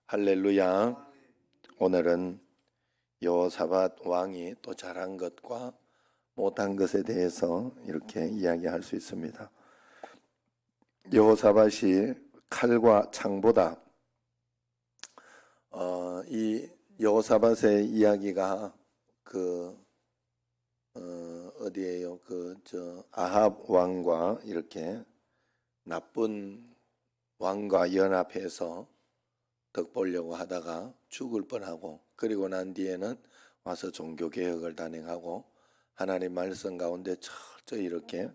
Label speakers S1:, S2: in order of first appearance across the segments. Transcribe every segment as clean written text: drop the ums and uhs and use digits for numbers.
S1: 할렐루야. 오늘은 여호사밧 왕이 또 잘한 것과 못한 것에 대해서 이렇게 이야기할 수 있습니다. 여호사밧이 칼과 창보다 이 여호사밧의 이야기가 어디에요? 아합 왕과 이렇게 나쁜 왕과 연합해서 덕 보려고 하다가 죽을 뻔하고, 그리고 난 뒤에는 와서 종교개혁을 단행하고 하나님 말씀 가운데 철저히 이렇게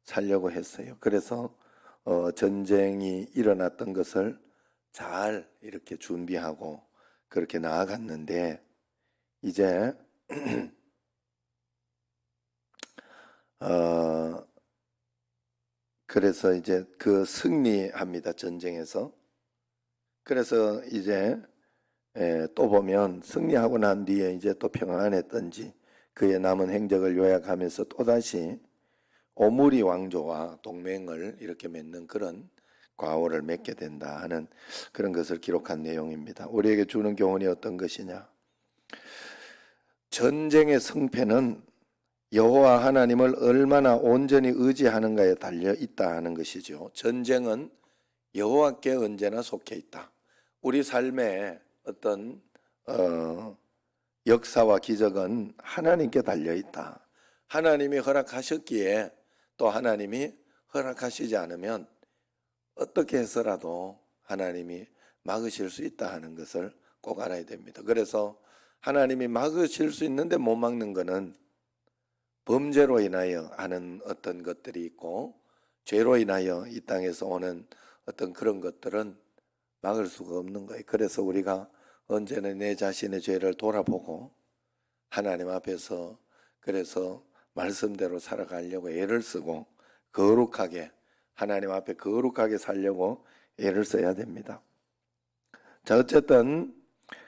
S1: 살려고 했어요. 그래서 전쟁이 일어났던 것을 잘 이렇게 준비하고 그렇게 나아갔는데, 이제 그래서 이제 승리합니다, 전쟁에서. 그래서 이제 또 보면 승리하고 난 뒤에 이제 또 평안했던지 그의 남은 행적을 요약하면서 또다시 오므리 왕조와 동맹을 이렇게 맺는 그런 과오를 맺게 된다 하는 그런 것을 기록한 내용입니다. 우리에게 주는 교훈이 어떤 것이냐? 전쟁의 승패는 여호와 하나님을 얼마나 온전히 의지하는가에 달려 있다 하는 것이죠. 전쟁은 여호와께 언제나 속해 있다. 우리 삶의 어떤 역사와 기적은 하나님께 달려 있다. 하나님이 허락하셨기에 또 하나님이 허락하시지 않으면 어떻게 해서라도 하나님이 막으실 수 있다 하는 것을 꼭 알아야 됩니다. 그래서 하나님이 막으실 수 있는데 못 막는 것은 범죄로 인하여 하는 어떤 것들이 있고, 죄로 인하여 이 땅에서 오는 어떤 그런 것들은 막을 수가 없는 거예요. 그래서 우리가 언제나 내 자신의 죄를 돌아보고 하나님 앞에서 그래서 말씀대로 살아가려고 애를 쓰고 거룩하게, 하나님 앞에 거룩하게 살려고 애를 써야 됩니다. 자, 어쨌든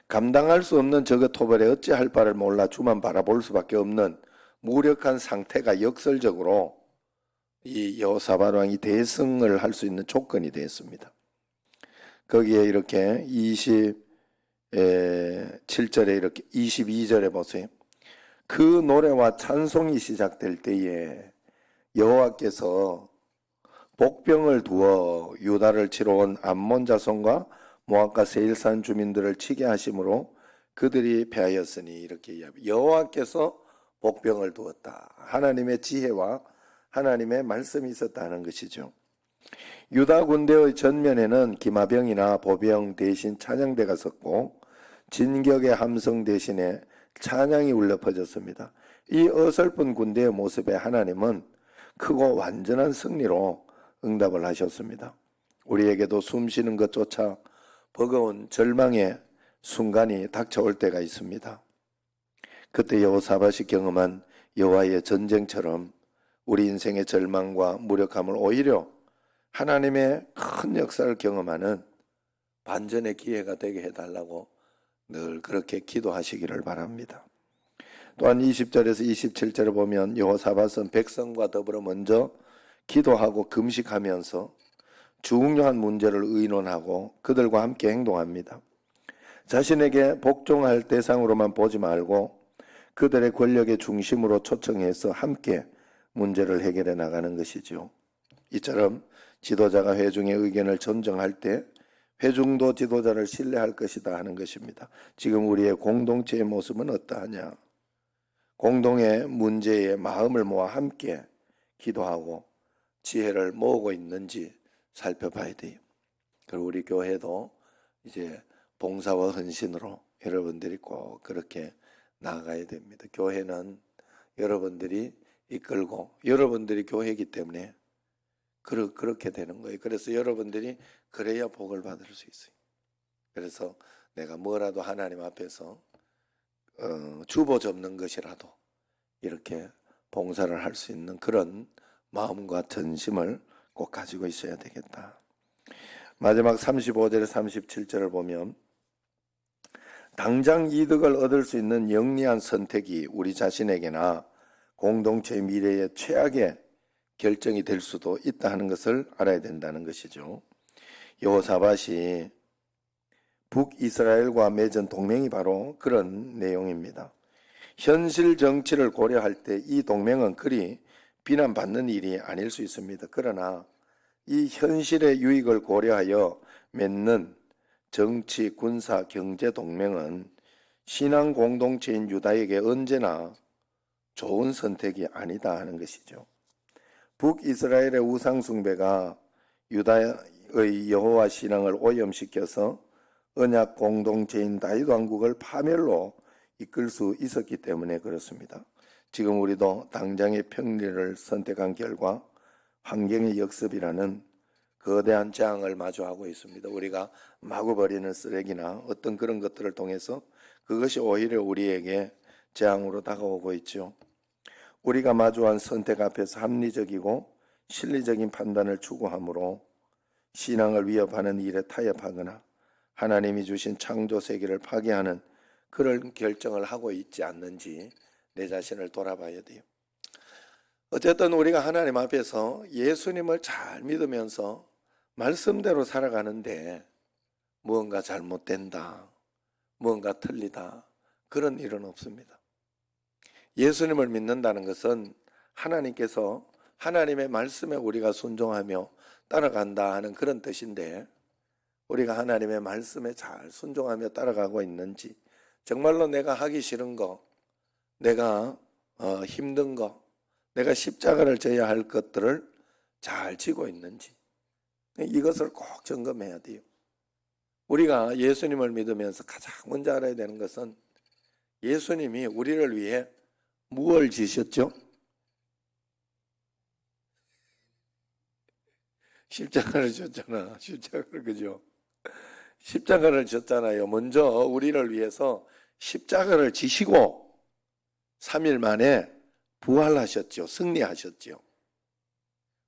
S1: 감당할 수 없는 저거 토벌에 어찌할 바를 몰라 주만 바라볼 수밖에 없는 무력한 상태가 역설적으로 이 여호사밧 왕이 대승을 할 수 있는 조건이 되었습니다. 거기에 이렇게 27절에 이렇게 22절에 보세요. 그 노래와 찬송이 시작될 때에 여호와께서 복병을 두어 유다를 치러 온 암몬 자손과 모압과 세일산 주민들을 치게 하심으로 그들이 패하였으니, 이렇게 이야기합니다. 여호와께서 복병을 두었다. 하나님의 지혜와 하나님의 말씀이 있었다는 것이죠. 유다 군대의 전면에는 기마병이나 보병 대신 찬양대가 섰고 진격의 함성 대신에 찬양이 울려 퍼졌습니다. 이 어설픈 군대의 모습에 하나님은 크고 완전한 승리로 응답을 하셨습니다. 우리에게도 숨쉬는 것조차 버거운 절망의 순간이 닥쳐올 때가 있습니다. 그때 여호사밧이 경험한 여호와의 전쟁처럼 우리 인생의 절망과 무력함을 오히려 하나님의 큰 역사를 경험하는 반전의 기회가 되게 해달라고 늘 그렇게 기도하시기를 바랍니다. 또한 20절에서 27절에 보면 여호사밧은 백성과 더불어 먼저 기도하고 금식하면서 중요한 문제를 의논하고 그들과 함께 행동합니다. 자신에게 복종할 대상으로만 보지 말고 그들의 권력의 중심으로 초청해서 함께 문제를 해결해 나가는 것이죠. 이처럼 지도자가 회중의 의견을 존중할 때 회중도 지도자를 신뢰할 것이다 하는 것입니다. 지금 우리의 공동체의 모습은 어떠하냐? 공동의 문제에 마음을 모아 함께 기도하고 지혜를 모으고 있는지 살펴봐야 돼요. 그리고 우리 교회도 이제 봉사와 헌신으로 여러분들이 꼭 그렇게 나아가야 됩니다. 교회는 여러분들이 이끌고 여러분들이 교회이기 때문에 그렇게 되는 거예요. 그래서 여러분들이 그래야 복을 받을 수 있어요. 그래서 내가 뭐라도 하나님 앞에서 주보 접는 것이라도 이렇게 봉사를 할 수 있는 그런 마음과 전심을 꼭 가지고 있어야 되겠다. 마지막 35절에 37절을 보면 당장 이득을 얻을 수 있는 영리한 선택이 우리 자신에게나 공동체의 미래의 최악의 결정이 될 수도 있다 하는 것을 알아야 된다는 것이죠. 여호사밧이 북이스라엘과 맺은 동맹이 바로 그런 내용입니다. 현실 정치를 고려할 때 이 동맹은 그리 비난받는 일이 아닐 수 있습니다. 그러나 이 현실의 유익을 고려하여 맺는 정치, 군사, 경제 동맹은 신앙 공동체인 유다에게 언제나 좋은 선택이 아니다 하는 것이죠. 북이스라엘의 우상 숭배가 유다의 여호와 신앙을 오염시켜서 언약 공동체인 다윗 왕국을 파멸로 이끌 수 있었기 때문에 그렇습니다. 지금 우리도 당장의 평리를 선택한 결과 환경의 역습이라는 거대한 재앙을 마주하고 있습니다. 우리가 마구 버리는 쓰레기나 어떤 그런 것들을 통해서 그것이 오히려 우리에게 재앙으로 다가오고 있죠. 우리가 마주한 선택 앞에서 합리적이고 실리적인 판단을 추구하므로 신앙을 위협하는 일에 타협하거나 하나님이 주신 창조 세계를 파괴하는 그런 결정을 하고 있지 않는지 내 자신을 돌아봐야 돼요. 어쨌든 우리가 하나님 앞에서 예수님을 잘 믿으면서 말씀대로 살아가는데 무언가 잘못된다, 무언가 틀리다, 그런 일은 없습니다. 예수님을 믿는다는 것은 하나님께서 하나님의 말씀에 우리가 순종하며 따라간다 하는 그런 뜻인데, 우리가 하나님의 말씀에 잘 순종하며 따라가고 있는지, 정말로 내가 하기 싫은 거, 내가 힘든 거, 내가 십자가를 져야 할 것들을 잘 지고 있는지, 이것을 꼭 점검해야 돼요. 우리가 예수님을 믿으면서 가장 먼저 알아야 되는 것은 예수님이 우리를 위해 무엇을 지셨죠? 십자가를 졌잖아. 십자가를, 그죠? 십자가를 졌잖아요. 먼저 우리를 위해서 십자가를 지시고 3일 만에 부활하셨죠. 승리하셨죠.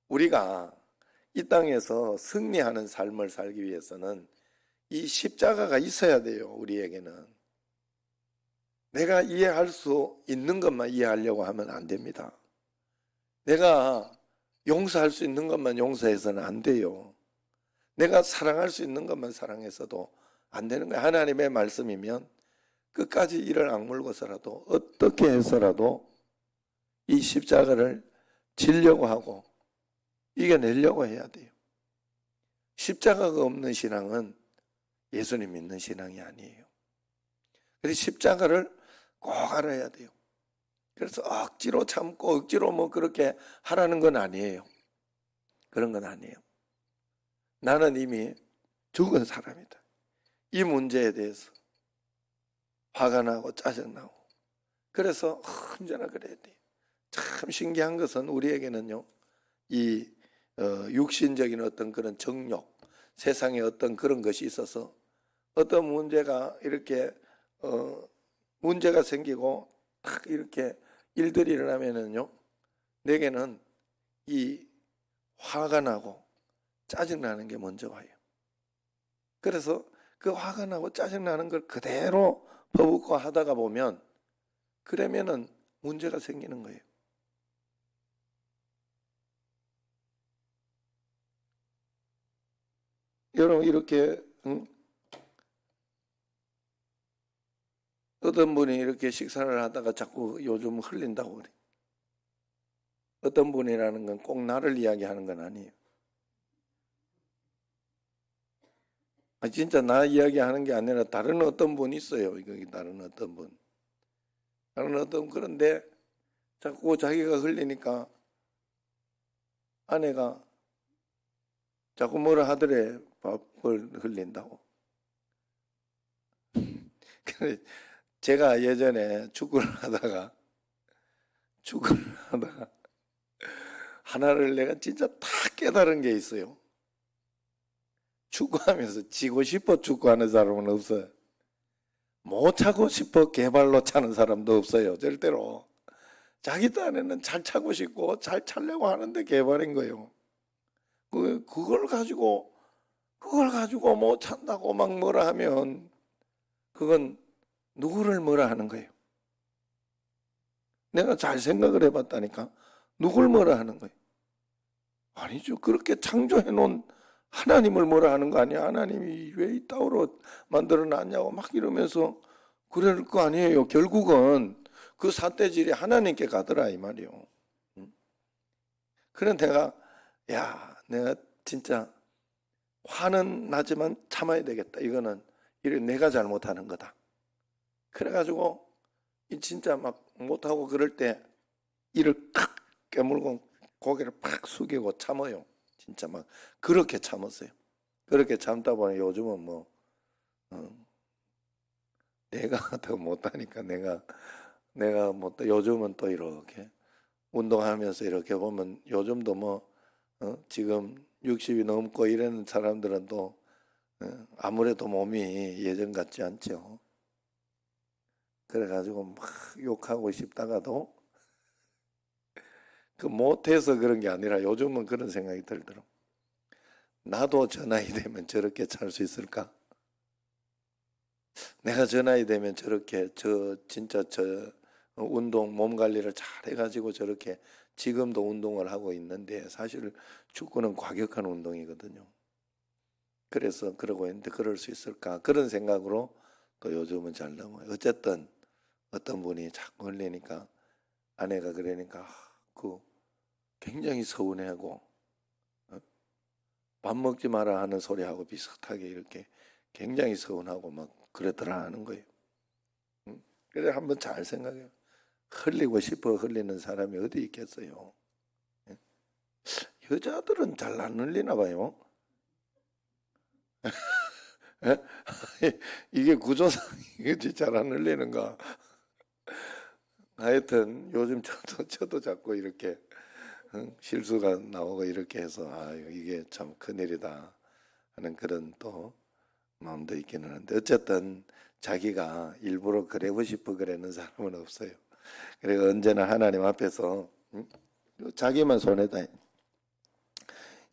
S1: 우리가 이 땅에서 승리하는 삶을 살기 위해서는 이 십자가가 있어야 돼요. 우리에게는. 내가 이해할 수 있는 것만 이해하려고 하면 안 됩니다. 내가 용서할 수 있는 것만 용서해서는 안 돼요. 내가 사랑할 수 있는 것만 사랑해서도 안 되는 거예요. 하나님의 말씀이면 끝까지 이를 악물고서라도 어떻게 해서라도 이 십자가를 지려고 하고 이겨내려고 해야 돼요. 십자가가 없는 신앙은 예수님 믿는 신앙이 아니에요. 그래서 십자가를 꼭 알아야 돼요. 그래서 억지로 참고 억지로 뭐 그렇게 하라는 건 아니에요. 그런 건 아니에요. 나는 이미 죽은 사람이다. 이 문제에 대해서 화가 나고 짜증나고, 그래서 언제나 그래야 돼요. 참 신기한 것은 우리에게는요, 이 육신적인 어떤 그런 정욕, 세상에 어떤 그런 것이 있어서 어떤 문제가 이렇게 문제가 생기고 딱 이렇게 일들이 일어나면은요, 내게는 이 화가 나고 짜증나는 게 먼저 와요. 그래서 그 화가 나고 짜증나는 걸 그대로 퍼붓고 하다가 보면, 그러면은 문제가 생기는 거예요. 여러분, 이렇게 어떤 분이 이렇게 식사를 하다가 자꾸 요즘 흘린다고 그래. 어떤 분이라는 건 꼭 나를 이야기하는 건 아니에요. 진짜 나 이야기하는 게 아니라 다른 어떤 분이 있어요. 다른 어떤 분. 다른 어떤, 그런데 자꾸 자기가 흘리니까 아내가 자꾸 뭐라 하더래. 밥을 흘린다고. 제가 예전에 축구를 하다가 하나를 내가 진짜 다 깨달은 게 있어요. 축구하면서 지고 싶어 축구하는 사람은 없어요. 못 차고 싶어 개발로 차는 사람도 없어요. 절대로. 자기 딴에는 잘 차고 싶고 잘 차려고 하는데 개발인 거예요. 그걸 가지고 못 찬다고 막 뭐라 하면 그건 누구를 뭐라 하는 거예요. 내가 잘 생각을 해봤다니까. 누굴 뭐라 하는 거예요. 아니죠. 그렇게 창조해 놓은 하나님을 뭐라 하는 거 아니야? 하나님이 왜 이 땅으로 만들어 놨냐고 막 이러면서 그럴 거 아니에요. 결국은 그 삿대질이 하나님께 가더라 이 말이요. 그런 내가 진짜 화는 나지만 참아야 되겠다. 이거는 내가 잘못하는 거다. 그래가지고 진짜 막 못하고 그럴 때 이를 칵 깨물고 고개를 팍 숙이고 참아요. 진짜 막 그렇게 참았어요. 그렇게 참다 보니 요즘은 뭐 내가 더 못하니까 내가 뭐 또 요즘은 또 이렇게 운동하면서 이렇게 보면 요즘도 뭐 지금 60이 넘고 이러는 사람들은 또 아무래도 몸이 예전 같지 않죠. 그래가지고 막 욕하고 싶다가도 그 못해서 그런 게 아니라 요즘은 그런 생각이 들더라고. 나도 저 나이 되면 저렇게 찰 수 있을까? 내가 저 나이 되면 저렇게 진짜 운동 몸 관리를 잘 해가지고 저렇게 지금도 운동을 하고 있는데 사실 축구는 과격한 운동이거든요. 그래서 그러고 있는데 그럴 수 있을까? 그런 생각으로 또 요즘은 잘 넘어요. 어쨌든 어떤 분이 자꾸 흘리니까 아내가 그러니까 그 굉장히 서운해하고 밥 먹지 마라 하는 소리하고 비슷하게 이렇게 굉장히 서운하고 막 그러더라 하는 거예요. 그래 한번 잘 생각해요. 흘리고 싶어 흘리는 사람이 어디 있겠어요. 여자들은 잘 안 흘리나 봐요. 이게 구조상이지 잘 안 흘리는가. 하여튼 요즘 저도 자꾸 이렇게 실수가 나오고 이렇게 해서 이게 참 큰일이다 하는 그런 또 마음도 있기는 한데 어쨌든 자기가 일부러 그러고 싶어 그러는 사람은 없어요. 그리고 언제나 하나님 앞에서 자기만 손해다.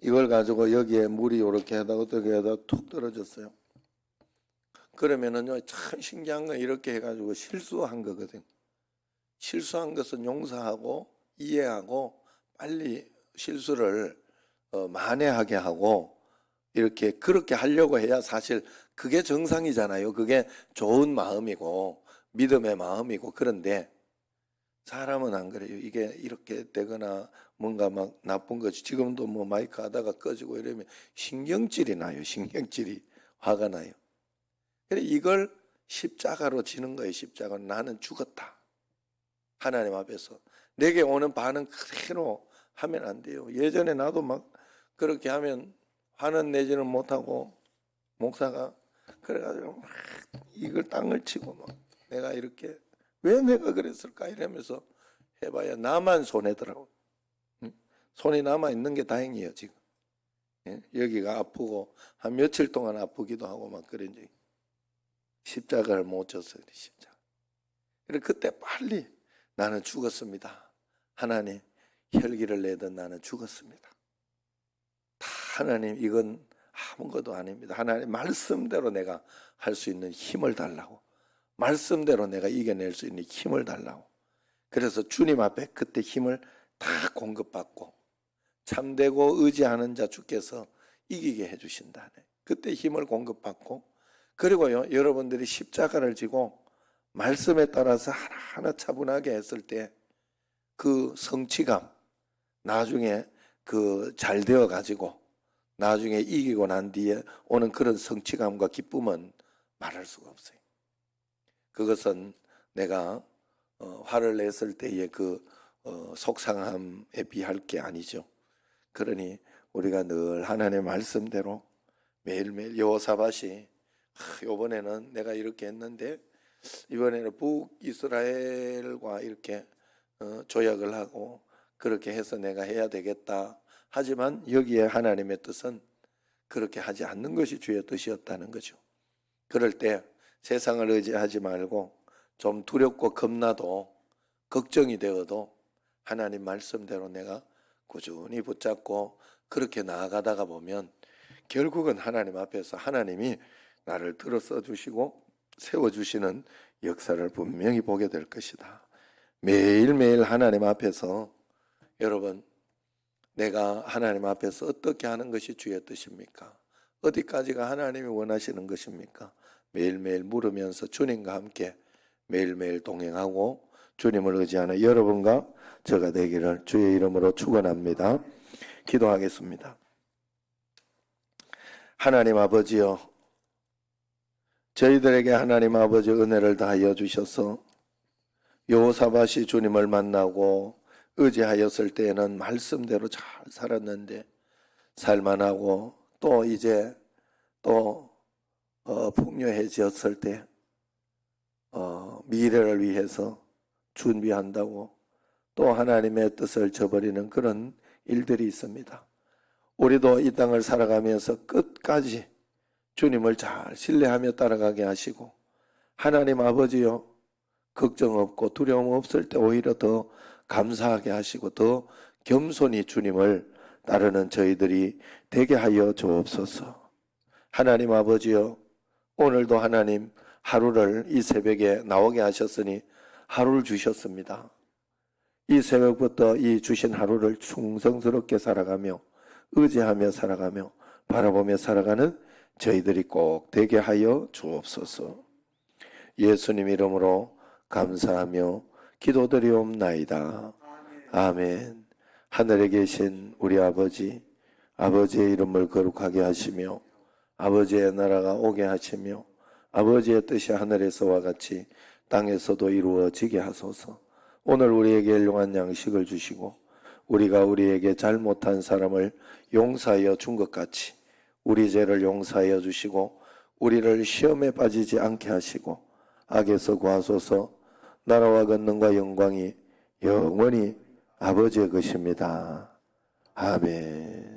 S1: 이걸 가지고 여기에 물이 이렇게 하다가 어떻게 하다가 툭 떨어졌어요. 그러면은요 참 신기한 건 이렇게 해가지고 실수한 거거든. 실수한 것은 용서하고 이해하고 빨리 실수를 만회하게 하고 이렇게 그렇게 하려고 해야 사실 그게 정상이잖아요. 그게 좋은 마음이고 믿음의 마음이고 그런데 사람은 안 그래요. 이게 이렇게 되거나 뭔가 막 나쁜 거지. 지금도 뭐 마이크 하다가 꺼지고 이러면 신경질이 나요. 신경질이 화가 나요. 그래 이걸 십자가로 지는 거예요. 십자가 나는 죽었다. 하나님 앞에서 내게 오는 반응 그대로 하면 안 돼요. 예전에 나도 막 그렇게 하면 화는 내지는 못하고 목사가 그래가지고 막 이걸 땅을 치고 막 내가 이렇게 왜 내가 그랬을까 이러면서 해봐야 나만 손해더라고. 응? 손이 남아 있는 게 다행이에요 지금. 예? 여기가 아프고 한 며칠 동안 아프기도 하고 막 그런 적이 십자가를 못 졌어요 십자가. 그래 그때 빨리 나는 죽었습니다. 하나님 혈기를 내던 나는 죽었습니다. 다 하나님 이건 아무것도 아닙니다. 하나님 말씀대로 내가 할 수 있는 힘을 달라고. 말씀대로 내가 이겨낼 수 있는 힘을 달라고. 그래서 주님 앞에 그때 힘을 다 공급받고 참되고 의지하는 자 주께서 이기게 해주신다네. 그때 힘을 공급받고 그리고요 여러분들이 십자가를 지고 말씀에 따라서 하나하나 차분하게 했을 때 그 성취감 나중에 그 잘 되어 가지고 나중에 이기고 난 뒤에 오는 그런 성취감과 기쁨은 말할 수가 없어요. 그것은 내가 화를 냈을 때의 그 속상함에 비할 게 아니죠. 그러니 우리가 늘 하나님의 말씀대로 매일매일 여호사밧이 이번에는 내가 이렇게 했는데 이번에는 북이스라엘과 이렇게 조약을 하고 그렇게 해서 내가 해야 되겠다. 하지만 여기에 하나님의 뜻은 그렇게 하지 않는 것이 주의 뜻이었다는 거죠. 그럴 때 세상을 의지하지 말고 좀 두렵고 겁나도 걱정이 되어도 하나님 말씀대로 내가 꾸준히 붙잡고 그렇게 나아가다가 보면 결국은 하나님 앞에서 하나님이 나를 들어 써주시고 세워주시는 역사를 분명히 보게 될 것이다. 매일매일 하나님 앞에서 여러분 내가 하나님 앞에서 어떻게 하는 것이 주의 뜻입니까? 어디까지가 하나님이 원하시는 것입니까? 매일매일 물으면서 주님과 함께 매일매일 동행하고 주님을 의지하는 여러분과 저가 되기를 주의 이름으로 축원합니다. 기도하겠습니다. 하나님 아버지여, 저희들에게 하나님 아버지 은혜를 다하여 주셔서 여호사밧이 주님을 만나고 의지하였을 때에는 말씀대로 잘 살았는데 살만하고 또 이제 또 풍요해졌을 때 미래를 위해서 준비한다고 또 하나님의 뜻을 저버리는 그런 일들이 있습니다. 우리도 이 땅을 살아가면서 끝까지 주님을 잘 신뢰하며 따라가게 하시고 하나님 아버지요, 걱정 없고 두려움 없을 때 오히려 더 감사하게 하시고 더 겸손히 주님을 따르는 저희들이 되게 하여 주옵소서. 하나님 아버지요, 오늘도 하나님 하루를 이 새벽에 나오게 하셨으니 하루를 주셨습니다. 이 새벽부터 이 주신 하루를 충성스럽게 살아가며 의지하며 살아가며 바라보며 살아가는 저희들이 꼭 되게 하여 주옵소서. 예수님 이름으로 감사하며 기도드리옵나이다. 아멘. 하늘에 계신 우리 아버지, 아버지의 이름을 거룩하게 하시며 아버지의 나라가 오게 하시며 아버지의 뜻이 하늘에서와 같이 땅에서도 이루어지게 하소서. 오늘 우리에게 일용한 양식을 주시고 우리가 우리에게 잘못한 사람을 용서하여 준 것 같이 우리 죄를 용서하여 주시고 우리를 시험에 빠지지 않게 하시고 악에서 구하소서. 나라와 권능과 영광이 영원히 아버지의 것입니다. 아멘.